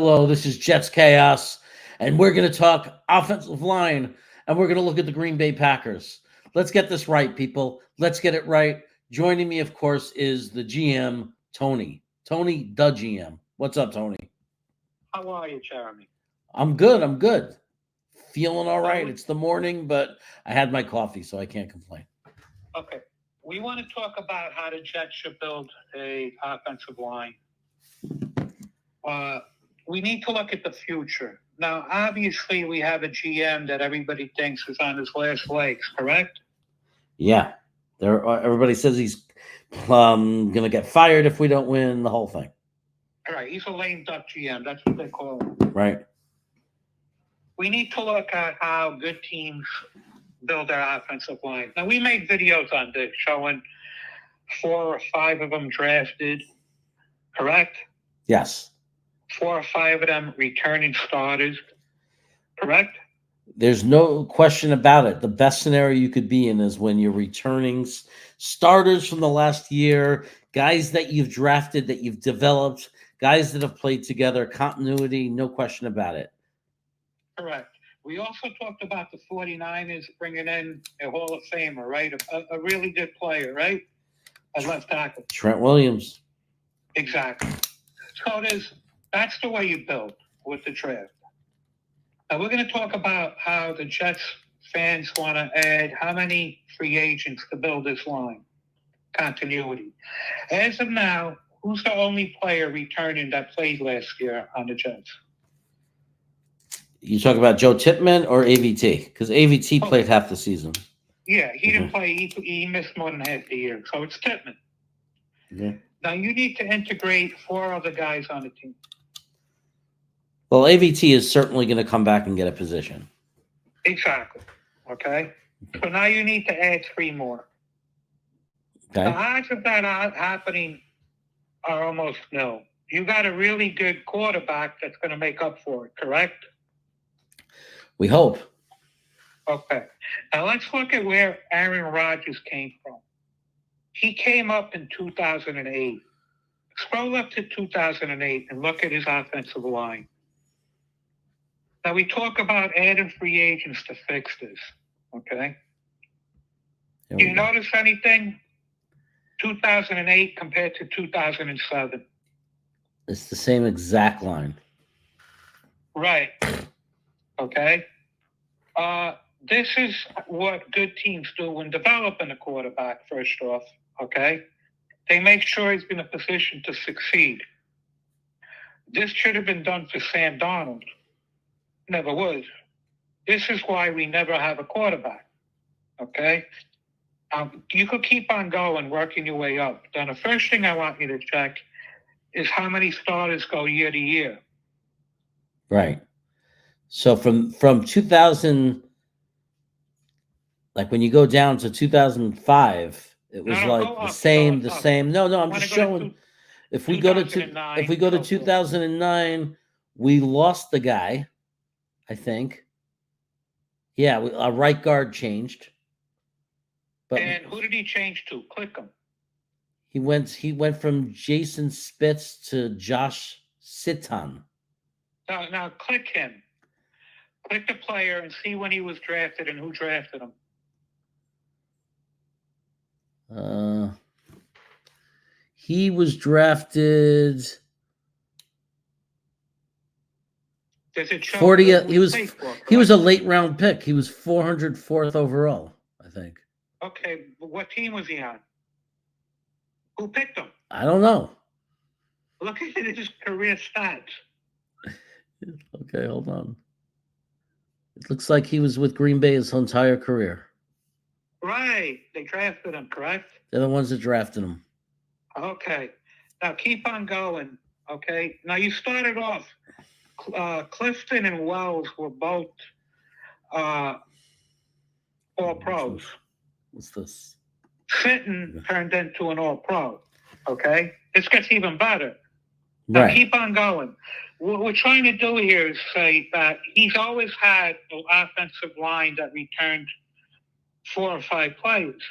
Hello, this is Jets Chaos, and we're going to talk offensive line, and we're going to look at the Green Bay Packers. Let's get this right, people. Let's get it right. Joining me, of course, is the GM, Tony. Tony, the GM. What's up, Tony? How are you, Jeremy? I'm good. I'm good. Feeling all right. we- It's the morning, but I had my coffee, so I can't complain. Okay. We want to talk about how the Jets should build a offensive line. We need to look at the future. Now, obviously, we have a GM that everybody thinks is on his last legs, correct? Yeah. Everybody says he's going to get fired if we don't win, the whole thing. All right. He's a lame duck GM. That's what they call him. Right. We need to look at how good teams build their offensive line. Now, we made videos on this showing 4 or 5 of them drafted, correct? Yes. 4 or 5 of them returning starters, correct? There's no question about it. The best scenario you could be in is when you're returning starters from the last year, guys that you've drafted, that you've developed, guys that have played together, continuity, no question about it. Correct. We also talked about the 49ers bringing in a Hall of Famer, right? A really good player, right? A left tackle. Trent Williams. Exactly. So that's the way you build with the draft. Now we're going to talk about how the Jets fans want to add how many free agents to build this line. Continuity. As of now, who's the only player returning that played last year on the Jets? You talk about Joe Tippmann or AVT? Because AVT played half the season. Yeah, he didn't play. He missed more than half the year. So it's Tippmann. Yeah. Now you need to integrate 4 other guys on the team. Well, AVT is certainly going to come back and get a position. Exactly. Okay. So now you need to add 3 more. Okay. The odds of that happening are almost nil. You got a really good quarterback that's going to make up for it, correct? We hope. Okay. Now let's look at where Aaron Rodgers came from. He came up in 2008. Scroll up to 2008 and look at his offensive line. Now we talk about adding free agents to fix this. Okay. Do you notice anything? 2008 compared to 2007. It's the same exact line. Right. Okay. This is what good teams do when developing a quarterback, first off. Okay. They make sure he's in a position to succeed. This should have been done for Sam Darnold. Never was. This is why we never have a quarterback. Okay. You could keep on going, working your way up. Then the first thing I want you to check is how many starters go year to year. Right. So from 2000, like when you go down to 2005, it was the same. No, I'm just showing. If we go to 2009, we lost the guy, I think. Yeah, our right guard changed. But and who did he change to? Click him. He went from Jason Spitz to Josh Sitton. Now click him. Click the player and see when he was drafted and who drafted him. He was drafted. Does it show 40? He was a late round pick. He was 404th overall, I think. Okay, but what team was he on? Who picked him? I don't know. Look at his career stats. Okay, hold on. It looks like he was with Green Bay his entire career. Right. They drafted him, correct? They're the ones that drafted him. Okay. Now keep on going. Okay. Now you started off. Clifton and Wells were both all pros. What's this? Fitton turned into an all-pro. Okay? This gets even better. Now keep on going. What we're trying to do here is say that he's always had an offensive line that returned 4 or 5 players.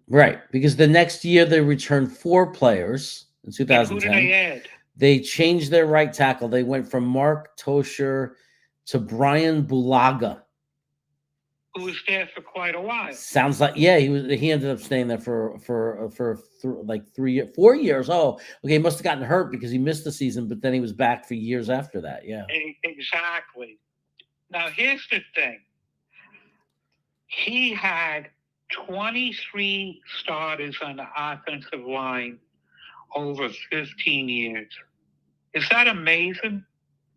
Right, because the next year they returned 4 players in 2010. And who did they add? They changed their right tackle. They went from Mark Tosher to Brian Bulaga. Who was there for quite a while. Sounds like, yeah, he ended up staying there for like 4 years. Oh, okay, he must have gotten hurt because he missed the season, but then he was back for years after that. Yeah, Exactly. Now here's the thing. He had 23 starters on the offensive line over 15 years. Is that amazing?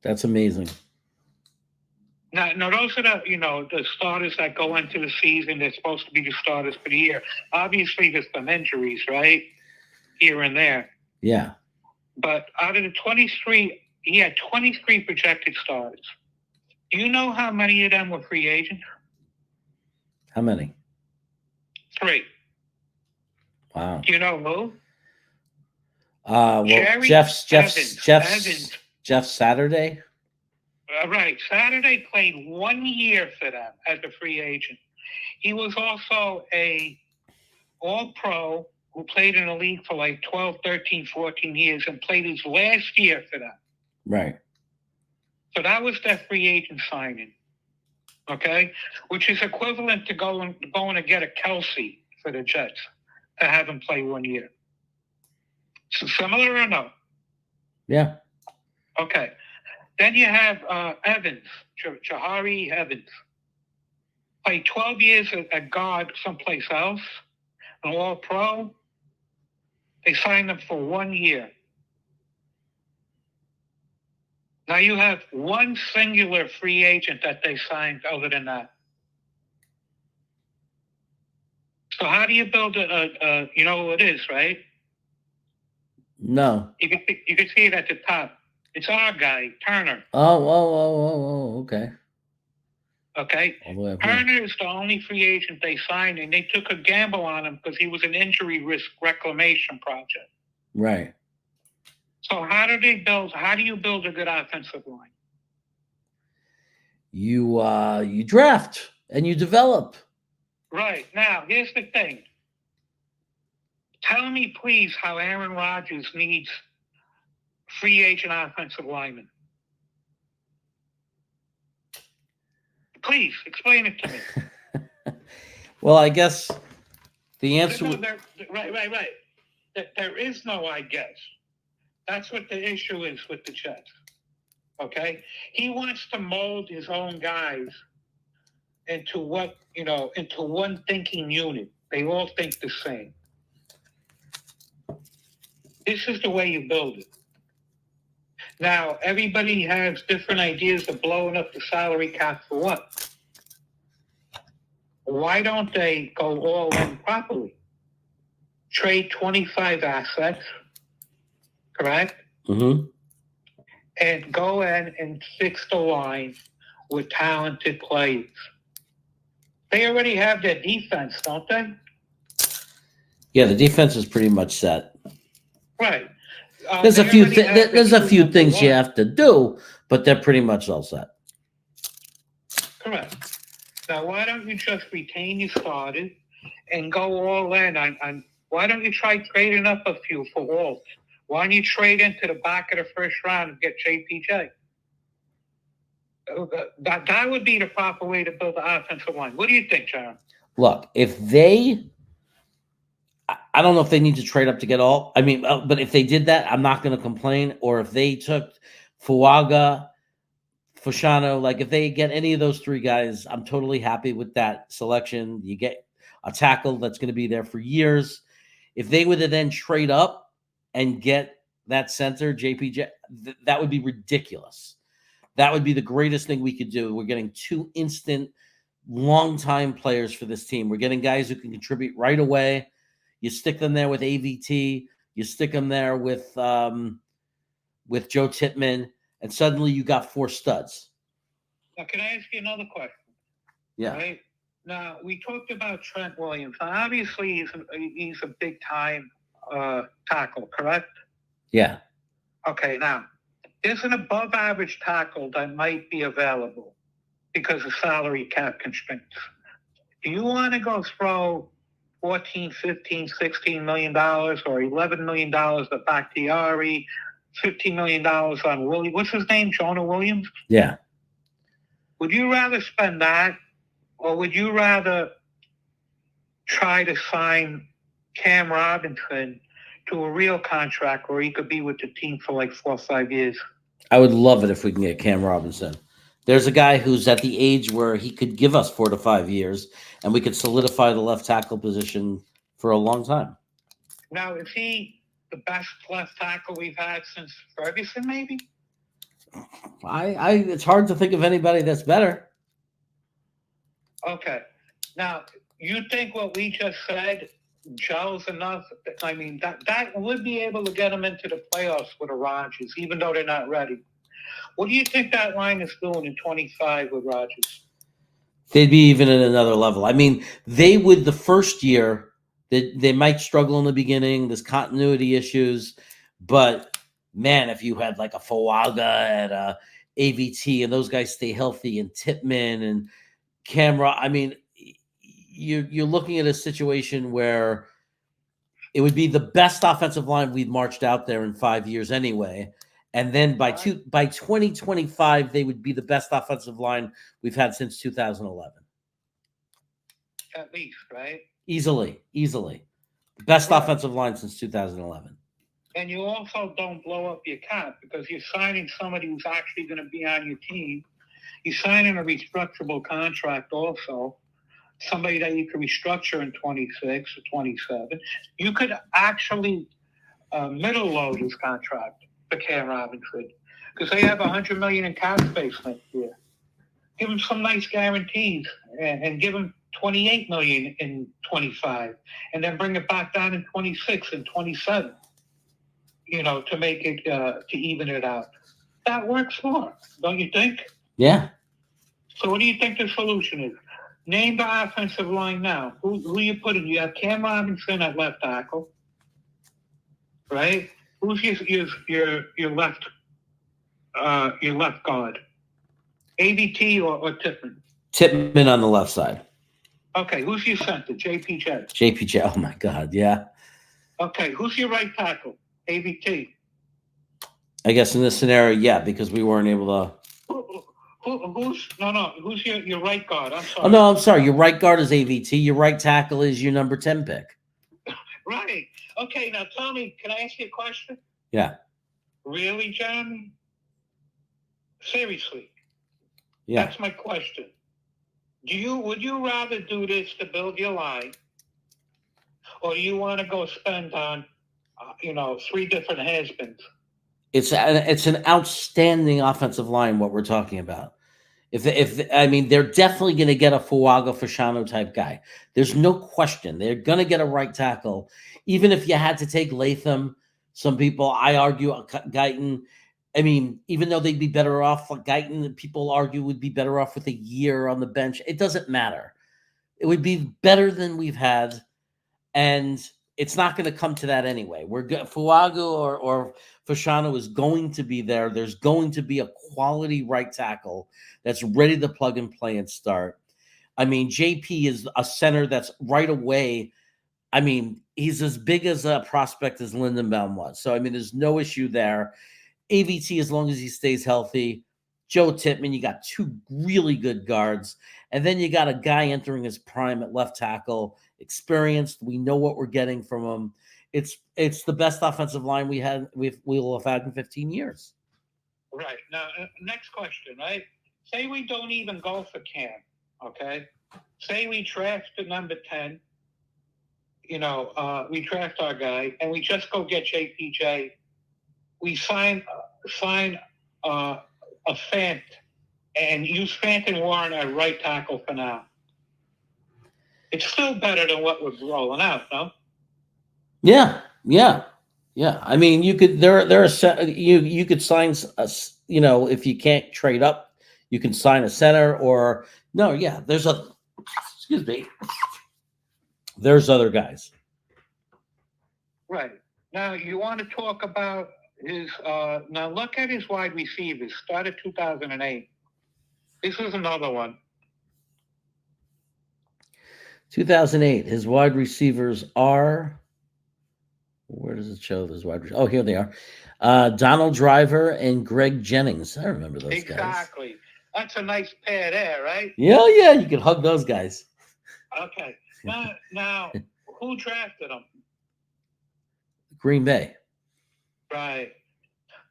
That's amazing. Now those are the starters that go into the season. They're supposed to be the starters for the year. Obviously, there's some injuries, right, here and there. Yeah. But out of the 23, he had 23 projected starters. Do you know how many of them were free agents? How many? 3. Wow. Do you know who? Well, Jerry Jeff Saturday. Right. Saturday played 1 year for them as a free agent. He was also a All-Pro who played in the league for like 12, 13, 14 years and played his last year for them. Right. So that was their free agent signing, okay? Which is equivalent to going to get a Kelsey for the Jets to have him play 1 year. So similar or no? Yeah. Okay. Then you have Evans, Jahari Evans. Played 12 years at guard someplace else, an All-Pro. They signed him for 1 year. Now you have one singular free agent that they signed other than that. So how do you build you know who it is, right? No. You can see it at the top. It's our guy, Turner. Okay. Okay. Turner is the only free agent they signed, and they took a gamble on him because he was an injury risk reclamation project. Right. So how do you build a good offensive line? You draft and you develop. Right. Now, here's the thing. Tell me, please, how Aaron Rodgers needs free agent offensive linemen. Please, explain it to me. Well, I guess the answer... Right. There is no I guess. That's what the issue is with the Jets. Okay? He wants to mold his own guys into one thinking unit. They all think the same. This is the way you build it. Now, everybody has different ideas of blowing up the salary cap for what? Why don't they go all in properly? Trade 25 assets, correct? Mm-hmm. And go in and fix the line with talented players. They already have their defense, don't they? Yeah, the defense is pretty much set. Right. There's a few things you have to do, but they're pretty much all set. Correct. Now, why don't you just retain your starters and go all in on why don't you try trading up a few for Walt? Why don't you trade into the back of the first round and get JPJ? That would be the proper way to build the offensive line. What do you think, John? Look, I don't know if they need to trade up to get all. I mean, but if they did that, I'm not going to complain. Or if they took Fuaga, Fashano, like if they get any of those 3 guys, I'm totally happy with that selection. You get a tackle that's going to be there for years. If they were to then trade up and get that center, JPJ, that would be ridiculous. That would be the greatest thing we could do. We're getting 2 instant, long-time players for this team. We're getting guys who can contribute right away. You stick them there with AVT. You stick them there with Joe Tippmann, and suddenly you got 4 studs. Now, can I ask you another question? Yeah. Right? Now, we talked about Trent Williams. Obviously, he's a big-time tackle, correct? Yeah. Okay, now, there's an above-average tackle that might be available because of salary cap constraints. Do you want to go throw $14, $15, $16 million or $11 million to Bakhtiari, $15 million on Willie. What's his name? Jonah Williams? Yeah. Would you rather spend that, or would you rather try to sign Cam Robinson to a real contract where he could be with the team for like 4 or 5 years? I would love it if we can get Cam Robinson. There's a guy who's at the age where he could give us 4 to 5 years, and we could solidify the left tackle position for a long time. Now, is he the best left tackle we've had since Ferguson, maybe? It's hard to think of anybody that's better. Okay. Now, you think what we just said gels enough? I mean, that would be able to get them into the playoffs with the Rodgers, even though they're not ready. What do you think that line is doing in 25 with Rodgers? They'd be even at another level. I mean, they would the first year, they might struggle in the beginning. There's continuity issues, but man, if you had like a Fawaga and a AVT and those guys stay healthy, and Titman and Camera, I mean, you're looking at a situation where it would be the best offensive line we've marched out there in 5 years anyway. And then by 2025, they would be the best offensive line we've had since 2011. At least, right? Easily. Best offensive line since 2011. And you also don't blow up your cap because you're signing somebody who's actually going to be on your team. You're signing a restructurable contract also, somebody that you can restructure in 26 or 27. You could actually middle load his contract for Cam Robinson because they have $100 million in cap space next year. Give him some nice guarantees and give him $28 million in 25, and then bring it back down in 26 and 27. You know, to make it to even it out. That works for him, don't you think? Yeah. So what do you think the solution is? Name the offensive line now. Who you putting? You have Cam Robinson at left tackle, right? Who's your left guard? ABT or Tippmann? Titman on the left side. Okay, who's your center? JPJ. JPJ. Oh my God, yeah. Okay, who's your right tackle? ABT. I guess in this scenario, yeah, because we weren't able to. Who's your right guard? I'm sorry. Oh no, I'm sorry. Your right guard is AVT. Your right tackle is your number 10 pick. Right. Okay. Now tell me, can I ask you a question? Yeah. Really, Jeremy? Seriously. Yeah. That's my question. Would you rather do this to build your line, or do you want to go spend on, 3 different has-beens? It's an outstanding offensive line. What we're talking about. I mean, they're definitely going to get a Fuaga Fasciano type guy. There's no question. They're going to get a right tackle. Even if you had to take Latham, some people, I argue, Guyton. I mean, even though they'd be better off, like Guyton, people argue would be better off with a year on the bench. It doesn't matter. It would be better than we've had. And it's not going to come to that anyway. We're good. Fuaga or Fasciano is going to be there. There's going to be a quality right tackle that's ready to plug and play and start. I mean, JP is a center that's right away. I mean, he's as big as a prospect as Lindenbaum was. So, I mean, there's no issue there. AVT, as long as he stays healthy. Joe Titman, you got 2 really good guards. And then you got a guy entering his prime at left tackle, experienced. We know what we're getting from him. It's the best offensive line we'll have had in 15 years. Right. Now, next question, right? Say we don't even go for Cam, okay? Say we draft the number 10, we draft our guy, and we just go get JPJ. We sign a Fant and use Fant and Warren at right tackle for now. It's still better than what was rolling out, no? Yeah. I mean, you could you could sign if you can't trade up, you can sign a center or no. Yeah, there's other guys. Right. Now you want to talk about his. Now look at his wide receivers. Started 2008. This is another one. 2008. His wide receivers are Where does it show those wide receivers? Oh, here they are. Donald Driver and Greg Jennings. I remember those guys. Exactly. That's a nice pair there, right? Yeah, yeah, you can hug those guys. Okay. Now, who drafted him? Green Bay. Right.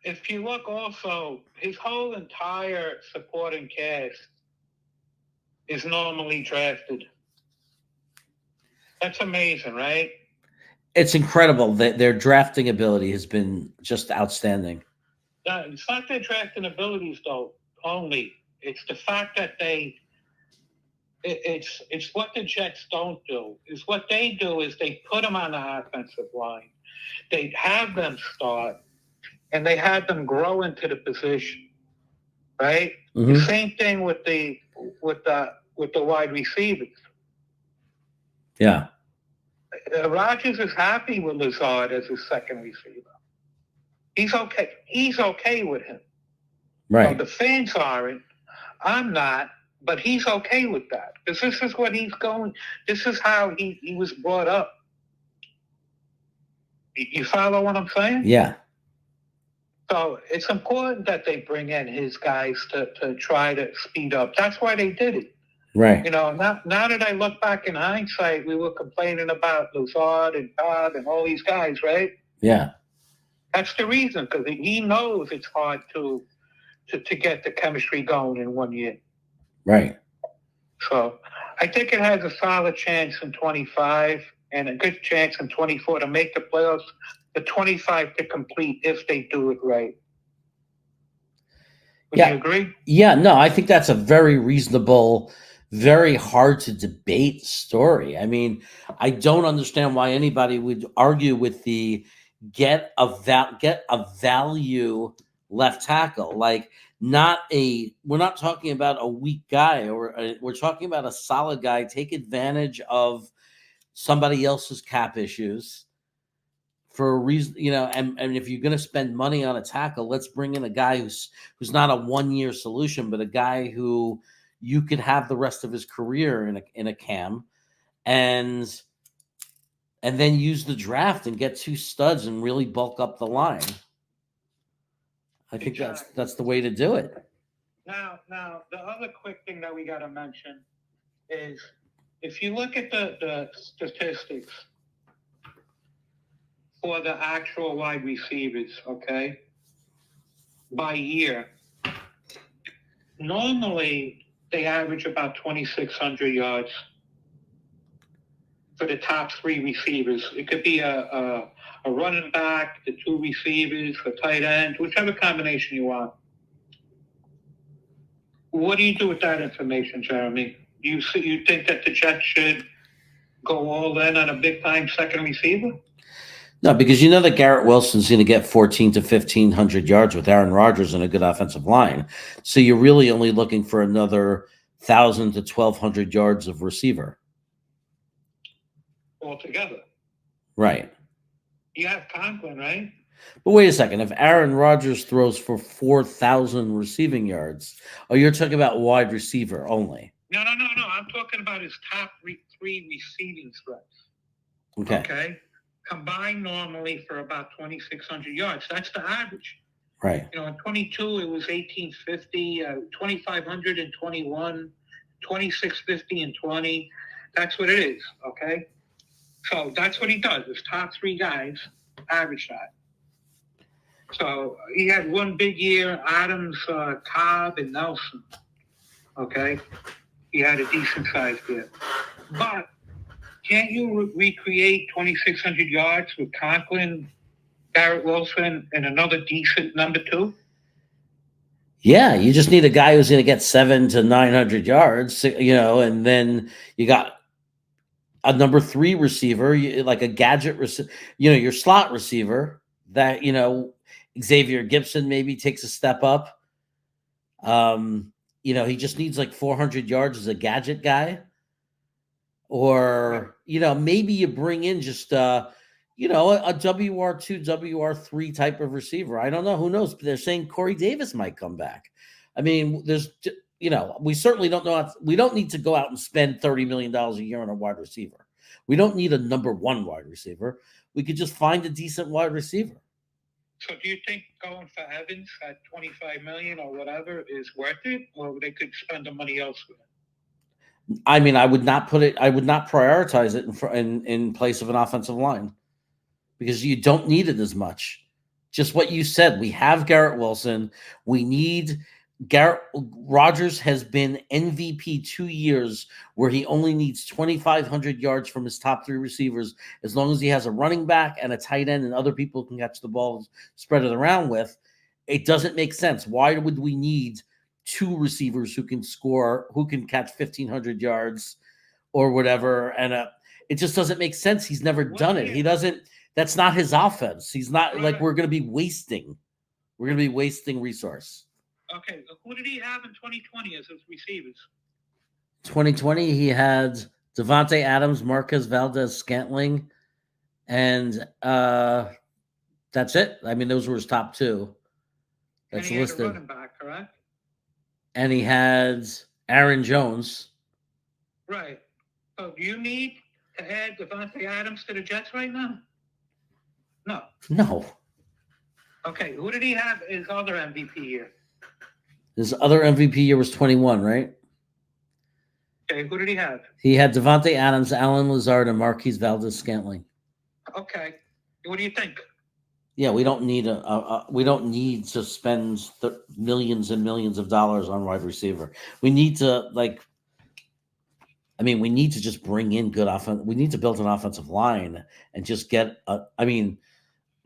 If you look also, his whole entire supporting cast is normally drafted. That's amazing, right? It's incredible that their drafting ability has been just outstanding. Now, it's not their drafting abilities, though, only. It's the fact that it's what the Jets don't do. Is what they do is they put them on the offensive line. They have them start, and they have them grow into the position, right? Mm-hmm. The same thing with the wide receivers. Yeah. Rodgers is happy with Lazard as his second receiver. He's okay. He's okay with him. Right. So the fans aren't. I'm not. But he's okay with that because this is what he's going. This is how he was brought up. You follow what I'm saying? Yeah. So it's important that they bring in his guys to try to speed up. That's why they did it. Right. You know, now that I look back in hindsight, we were complaining about Lazard and Todd and all these guys, right? Yeah. That's the reason, because he knows it's hard to get the chemistry going in 1 year. Right. So I think it has a solid chance in 25 and a good chance in 24 to make the playoffs, the 25 to complete if they do it right. Would you agree? Yeah, no, I think that's a very reasonable, very hard to debate story. I mean, I don't understand why anybody would argue with the get a value left tackle. Like, we're not talking about a weak guy, or we're talking about a solid guy. Take advantage of somebody else's cap issues for a reason, you know. And if you're going to spend money on a tackle, let's bring in a guy who's not a 1-year solution, but a guy who you could have the rest of his career in a cam, and then use the draft and get 2 studs and really bulk up the line. I think that's the way to do it. Now, the other quick thing that we got to mention is if you look at the statistics for the actual wide receivers, okay, by year, normally they average about 2,600 yards for the top 3 receivers. It could be a running back, the 2 receivers, a tight end, whichever combination you want. What do you do with that information, Jeremy? You think that the Jets should go all in on a big-time second receiver? No, because you know that Garrett Wilson's going to get 1,400 to 1,500 yards with Aaron Rodgers and a good offensive line. So you're really only looking for another 1,000 to 1,200 yards of receiver altogether. Right. You have Conklin, right? But wait a second. If Aaron Rodgers throws for 4,000 receiving yards, you're talking about wide receiver only. No. I'm talking about his top 3 receiving threats. Okay. Combined normally for about 2,600 yards. That's the average. Right. You know, in 22, it was 1,850, 2,500 and 21, 2,650 and 20. That's what it is. Okay. So that's what he does. His top 3 guys average that. So he had one big year, Adams, Cobb, and Nelson. Okay. He had a decent size year. But can't you recreate 2,600 yards with Conklin, Garrett Wilson, and another decent number 2? Yeah, you just need a guy who's going to get 700 to 900 yards, you know, and then you got a number 3 receiver, like a gadget receiver, you know, your slot receiver that, you know, Xavier Gibson maybe takes a step up. You know, he just needs like 400 yards as a gadget guy. Or, you know, maybe you bring in just, you know, a WR2, WR3 type of receiver. I don't know. Who knows? They're saying Corey Davis might come back. I mean, you know, we certainly don't know. We don't need to go out and spend $30 million a year on a wide receiver. We don't need a number one wide receiver. We could just find a decent wide receiver. So do you think going for Evans at $25 million or whatever is worth it, or they could spend the money elsewhere? I mean, I would not put it. I would not prioritize it in place of an offensive line because you don't need it as much. Just what you said. We have Garrett Wilson. We need Garrett Rodgers has been MVP 2 years where he only needs 2,500 yards from his top three receivers. As long as he has a running back and a tight end and other people can catch the ball, spread it around with, it doesn't make sense. Why would we need two receivers who can score, who can catch 1,500 yards or whatever? And it just doesn't make sense. He's never done it. He doesn't. That's not his offense. He's not like we're going to be wasting. We're going to be wasting resource. Okay, who did he have in 2020 as his receivers? 2020, he had Devontae Adams, Marquez Valdez-Scantling, and that's it. I mean, those were his top two. That's and he listed. Had a running back, correct? And he had Aaron Jones. Right. So do you need to add Devontae Adams to the Jets right now? No. No. Okay, who did he have his other MVP year? His other MVP year was 21, right? Okay, who did he have? He had Devontae Adams, Alan Lazard, and Marquez Valdez-Scantling. Okay, what do you think? Yeah, we don't need we don't need to spend millions and millions of dollars on wide receiver. We need to we need to just bring in good offense. We need to build an offensive line and just get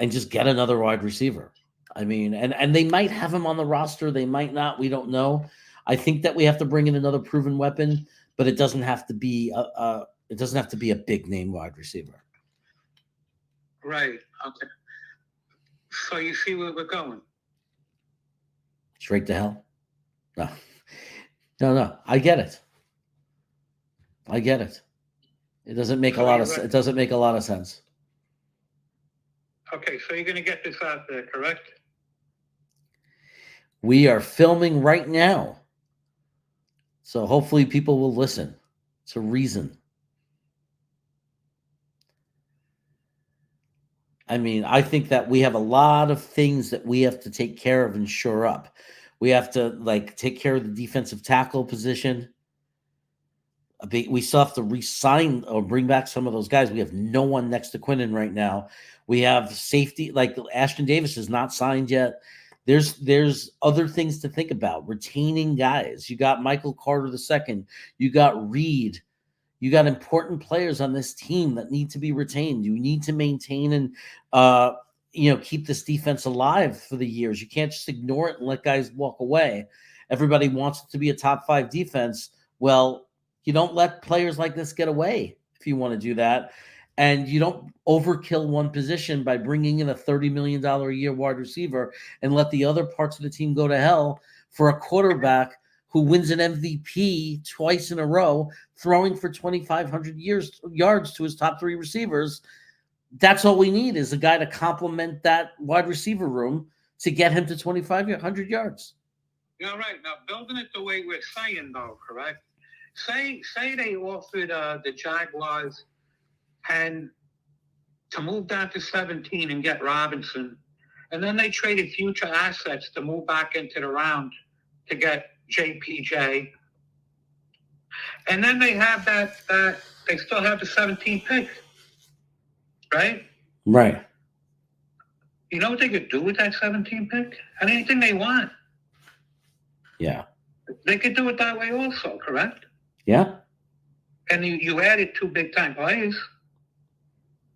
just get another wide receiver. I mean, and they might have him on the roster. They might not. We don't know. I think that we have to bring in another proven weapon, but it doesn't have to be a big name wide receiver. Right. Okay. So you see where we're going? Straight to hell? No. I get it. It doesn't make a lot of it doesn't make a lot of sense. Okay, so you're going to get this out there, correct? We are filming right now. So hopefully people will listen. It's a reason. I mean, I think that we have a lot of things that we have to take care of and shore up. We have to take care of the defensive tackle position. We still have to re-sign or bring back some of those guys. We have no one next to Quinnen right now. We have safety, like Ashton Davis is not signed yet. There's other things to think about. Retaining guys. You got Michael Carter II. You got Reed. You got important players on this team that need to be retained. You need to maintain and keep this defense alive for the years. You can't just ignore it and let guys walk away. Everybody wants it to be a top 5 defense. Well, you don't let players like this get away if you want to do that. And you don't overkill one position by bringing in a $30 million a year wide receiver and let the other parts of the team go to hell for a quarterback who wins an MVP twice in a row, throwing for 2,500 yards to his top 3 receivers. That's all we need is a guy to complement that wide receiver room to get him to 2,500 yards. Yeah, right. Now, building it the way we're saying, though, correct? Say they offered the Jaguars and to move down to 17 and get Robinson, and then they traded future assets to move back into the round to get JPJ, and then they have that they still have the 17th pick, right? Right. You know what they could do with that 17th pick? Anything they want. Yeah. They could do it that way also, correct? Yeah. And you added 2 big-time players.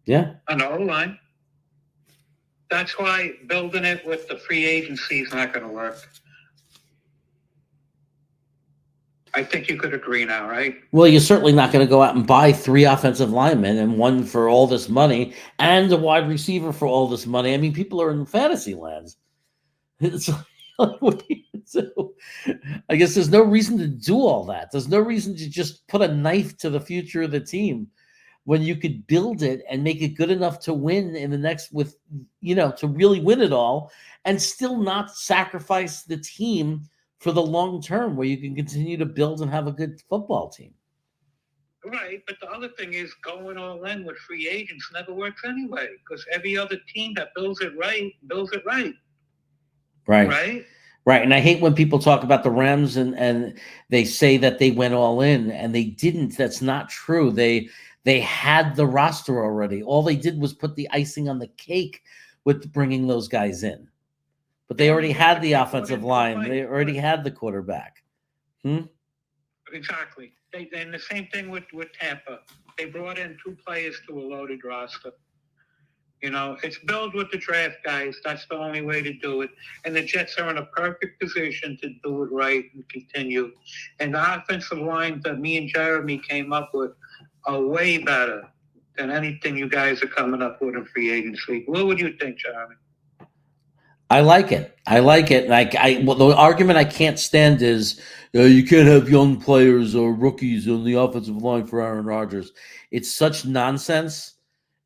Yeah. On the O-line. That's why building it with the free agency is not going to work. I think you could agree now, right? Well, you're certainly not going to go out and buy 3 offensive linemen and one for all this money and a wide receiver for all this money. I mean, people are in fantasy lands. It's like, what do you do? I guess there's no reason to do all that. There's no reason to just put a knife to the future of the team when you could build it and make it good enough to win in the next to really win it all and still not sacrifice the team for the long term where you can continue to build and have a good football team. Right, but the other thing is going all in with free agents never works anyway, because every other team that builds it right. Right. Right? Right. And I hate when people talk about the Rams and they say that they went all in and they didn't. That's not true. They had the roster already. All they did was put the icing on the cake with bringing those guys in. But they already had the offensive line. They already had the quarterback. Exactly. And the same thing with Tampa. They brought in 2 players to a loaded roster. You know, it's build with the draft guys. That's the only way to do it. And the Jets are in a perfect position to do it right and continue. And the offensive line that me and Jeremy came up with are way better than anything you guys are coming up with in free agency. What would you think, Jeremy? I like it. I like it. Well, the argument I can't stand is you can't have young players or rookies on the offensive line for Aaron Rodgers. It's such nonsense.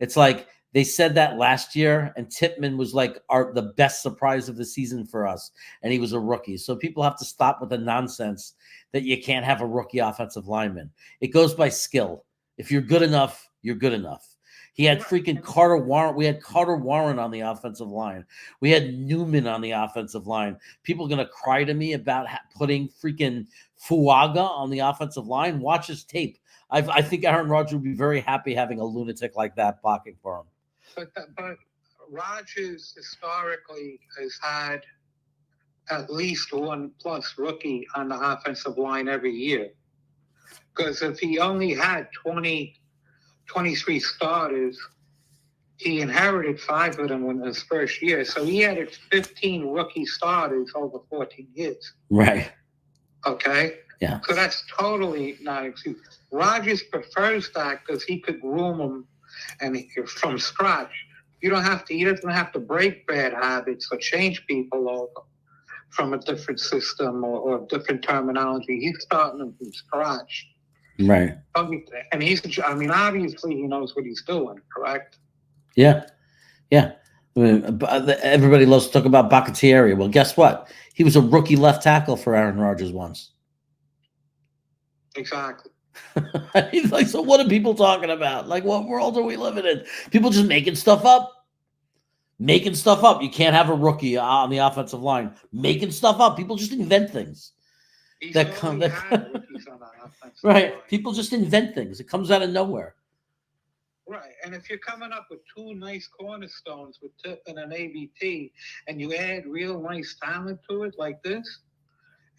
It's like they said that last year, and Tippmann was like the best surprise of the season for us, and he was a rookie. So people have to stop with the nonsense that you can't have a rookie offensive lineman. It goes by skill. If you're good enough, you're good enough. He had freaking Carter Warren. We had Carter Warren on the offensive line. We had Newman on the offensive line. People are going to cry to me about putting freaking Fuaga on the offensive line. Watch his tape. I think Aaron Rodgers would be very happy having a lunatic like that blocking for him. But Rodgers historically has had at least 1+ rookie on the offensive line every year. Because if he only had 23 starters, he inherited 5 of them in his first year. So he had 15 rookie starters over 14 years. Right. Okay? Yeah. So that's totally not an excuse. Rodgers prefers that because he could groom them and from scratch. He doesn't have to break bad habits or change people over from a different system or different terminology. He's starting them from scratch. Right. And obviously he knows what he's doing, correct? Yeah. Yeah. I mean, everybody loves to talk about Bacatieri. Well, guess what? He was a rookie left tackle for Aaron Rodgers once. Exactly. He's like, so what are people talking about? Like, what world are we living in? People just making stuff up. Making stuff up. You can't have a rookie on the offensive line. Making stuff up. People just invent things. Right. People just invent things. It comes out of nowhere. Right. And if you're coming up with 2 nice cornerstones with Tippmann and ABT, and you add real nice talent to it like this,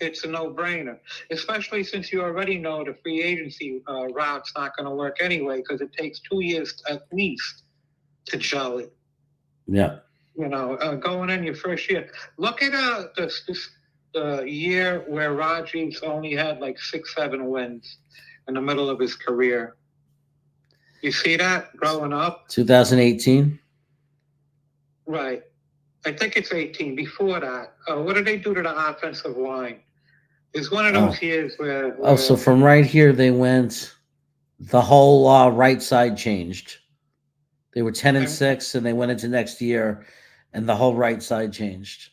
it's a no-brainer. Especially since you already know the free agency route's not going to work anyway, because it takes 2 years at least to gel it. Yeah. You know, going in your first year. Look at the year where Rodgers only had like 6-7 wins in the middle of his career. You see that growing up? 2018? Right. I think it's 18. Before that, what did they do to the offensive line? It's one of those years where so from right here, they went, the whole right side changed. They were 10-6, and they went into next year, and the whole right side changed.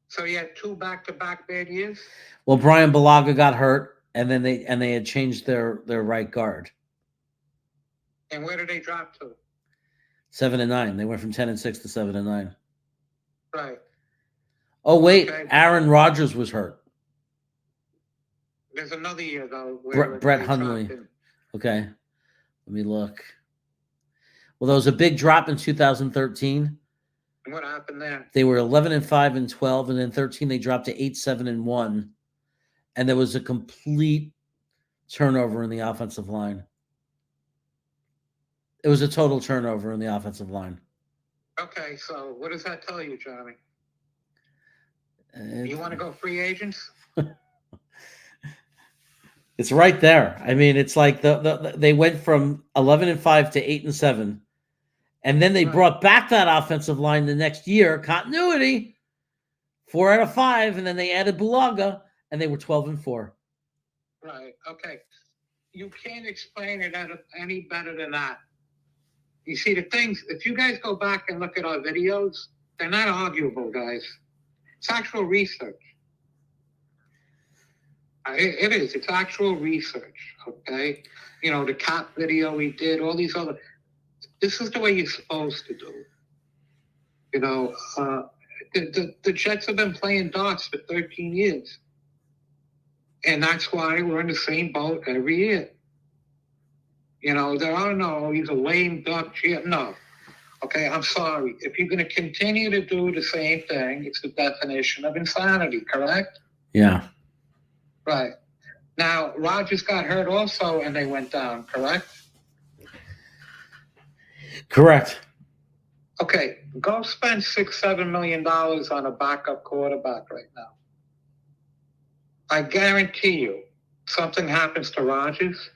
So you had 2 back-to-back bad years? Well, Brian Bulaga got hurt, and then they had changed their right guard. And where did they drop to? 7-9. They went from 10-6 to 7-9. Right. Oh wait, okay. Aaron Rodgers was hurt. There's another year though. Where Brett Hundley. Okay, let me look. Well, there was a big drop in 2013. And what happened there? They were 11-5 and 12, and then 13 they dropped to 8-7-1, and there was a complete turnover in the offensive line. It was a total turnover in the offensive line. Okay, so what does that tell you, Johnny? You want to go free agents? It's right there. I mean, it's like they went from 11-5 to 8-7, and then they brought back that offensive line the next year. Continuity, 4 out of 5, and then they added Bulaga, and they were 12-4. Right. Okay. You can't explain it any better than that. You see, the things, if you guys go back and look at our videos, they're not arguable, guys. It's actual research. It is. It's actual research, okay? You know, the cat video he did, all these other... This is the way you're supposed to do. You know, the Jets have been playing darts for 13 years. And that's why we're in the same boat every year. You know, there are no, he's a lame duck. No. Okay, I'm sorry. If you're going to continue to do the same thing, it's the definition of insanity, correct? Yeah. Right. Now, Rodgers got hurt also, and they went down, correct? Correct. Okay, go spend $6-7 million on a backup quarterback right now. I guarantee you, something happens to Rodgers,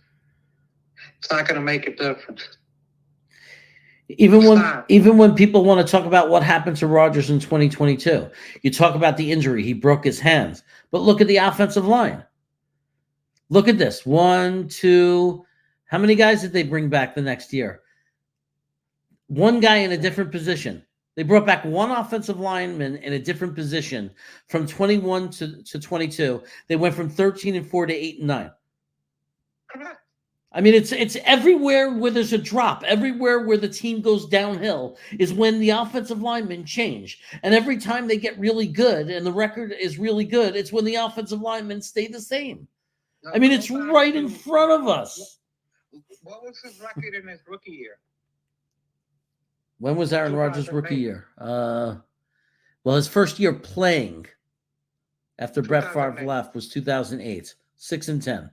it's not going to make a difference. Even when people want to talk about what happened to Rodgers in 2022, you talk about the injury, he broke his hands. But look at the offensive line. Look at this. 1, 2, how many guys did they bring back the next year? One guy in a different position. They brought back one offensive lineman in a different position from 21 to 22. They went from 13-4 to 8-9. Correct. I mean, it's everywhere where there's a drop, everywhere where the team goes downhill is when the offensive linemen change. And every time they get really good and the record is really good, it's when the offensive linemen stay the same. I mean, it's right in front of us. What was his record in his rookie year? When was Aaron Rodgers' rookie year? Well, his first year playing after Brett Favre left was 2008, 6-10.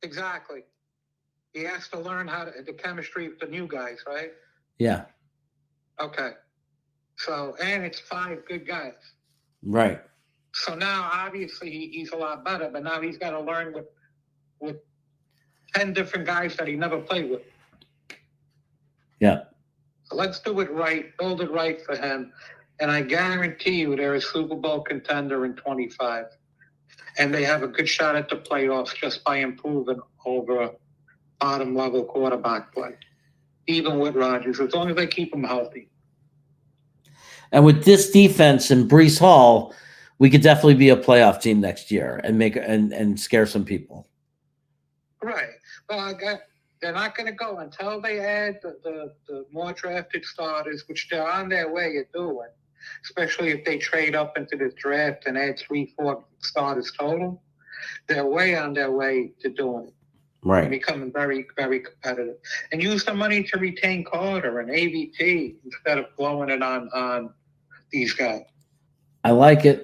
Exactly. He has to learn the chemistry of the new guys, right? Yeah. Okay. So, and it's 5 good guys. Right. So now, obviously, he's a lot better, but now he's got to learn with 10 different guys that he never played with. Yeah. So let's do it right, build it right for him. And I guarantee you they're a Super Bowl contender in 25. And they have a good shot at the playoffs just by improving over bottom-level quarterback play, even with Rodgers, as long as they keep him healthy. And with this defense and Breece Hall, we could definitely be a playoff team next year and make and scare some people. Right. Well, they're not going to go until they add the more drafted starters, which they're on their way of doing, especially if they trade up into this draft and add 3-4 starters total. They're way on their way to doing it. Right. And becoming very, very competitive. And use the money to retain Carter and AVT instead of blowing it on these guys. I like it.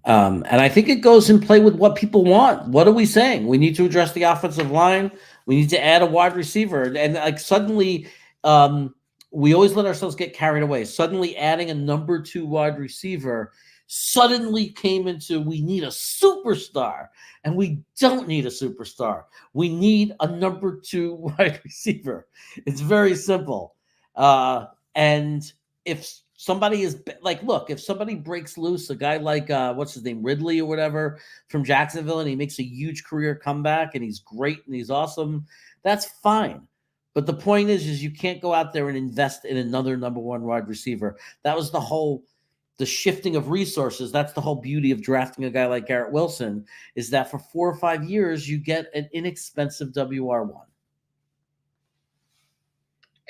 And I think it goes in play with what people want. What are we saying? We need to address the offensive line. We need to add a wide receiver. And like suddenly, we always let ourselves get carried away. Suddenly adding a number 2 wide receiver suddenly came into, we need a superstar. And we don't need a superstar. We need a number 2 wide receiver. It's very simple. And if somebody is like, look, if somebody breaks loose, a guy like, what's his name, Ridley or whatever from Jacksonville, and he makes a huge career comeback and he's great and he's awesome, that's fine. But the point is you can't go out there and invest in another number 1 wide receiver. That was the shifting of resources. That's the whole beauty of drafting a guy like Garrett Wilson, is that for 4 or 5 years, you get an inexpensive WR1.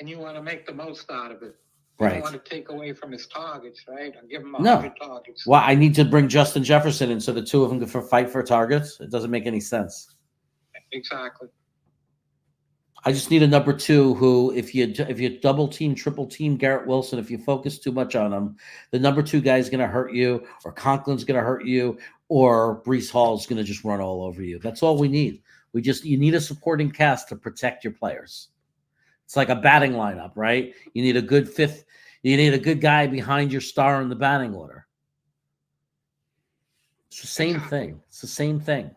And you want to make the most out of it. Right. You don't want to take away from his targets, right? And give him 100 targets. Well, I need to bring Justin Jefferson in so the 2 of them can fight for targets. It doesn't make any sense. Exactly. I just need a number 2 who, if you double team, triple team Garrett Wilson, if you focus too much on him, the number 2 guy is going to hurt you, or Conklin's going to hurt you, or Breece Hall is going to just run all over you. That's all we need. You need a supporting cast to protect your players. It's like a batting lineup, right? You need a good fifth. You need a good guy behind your star in the batting order. It's the same thing. It's the same thing.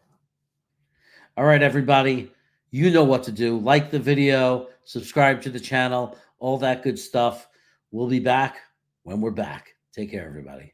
All right, everybody. You know what to do. Like the video, subscribe to the channel, all that good stuff. We'll be back when we're back. Take care, everybody.